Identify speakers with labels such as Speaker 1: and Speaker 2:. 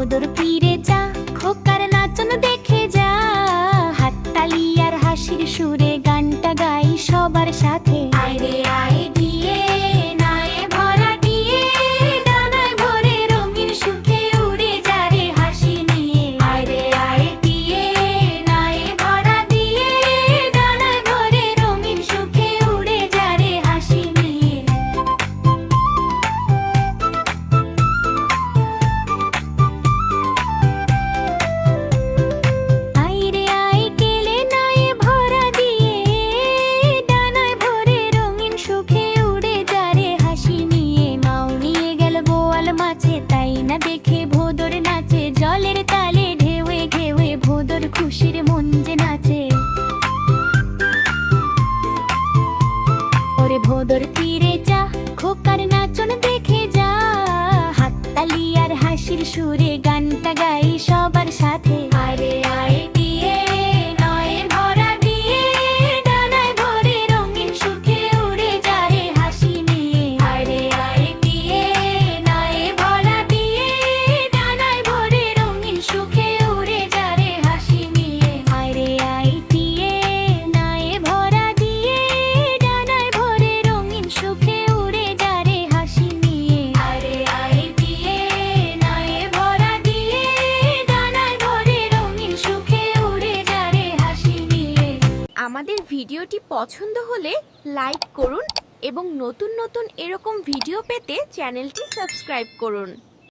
Speaker 1: ভোদর ফিরে যা, খোকার নাচন দেখে যা। হাততালি আর হাসির সুরে গানটা গাই সবার সাথে। আয় রে আয় দিয়ে নায়ে ভরা দিয়ে, ডানায় ভরে রঙিন সুখে উড়ে যা রে হাসি নিয়ে। আয় রে আয় দিয়ে নায়ে ভরা দিয়ে, ডানায় ভরে রঙিন সুখে উড়ে যা রে হাসি নিয়ে। আয় রে আয় কেলে নায়ে ভরা দিয়ে, ডানায় ভরে রঙিন সুখে উড়ে যা রে হাসি নিয়ে। মাও নিয়ে গেল বোয়াল মাছে, তাই না দেখে ভোদর নাচে। জলের তালে ঢেউয়ে ঘেউয়ে ভোদর খুশির মন যে নাচে। ওরে ভোদর ফিরে যা, খোকার নাচন দেখে যা। হাততালি আর হাসির সুরে গানটা গাই সবার সাথে। আয় রে আয় দিয়ে নয়ে ভরা দিয়ে, ডানায় ভরে রঙিন সুখে উড়ে যা রে হাসি নিয়ে। আয় রে আয় দিয়ে নয়ে ভরা দিয়ে, ডানায় ভরে রঙিন সুখে উড়ে যা রে হাসি নিয়ে। আয় রে আয় দিয়ে নয়ে ভরা দিয়ে, ডানায় ভরে রঙিন সুখে উড়ে যা রে হাসি নিয়ে। আয় রে আয় দিয়ে নয়ে ভরা দিয়ে, ডানায় ভরে রঙিন সুখে উড়ে যা রে হাসি নিয়ে।
Speaker 2: আমাদের ভিডিওটি পছন্দ হলে লাইক করুন এবং নতুন নতুন এরকম ভিডিও পেতে চ্যানেলটি সাবস্ক্রাইব করুন।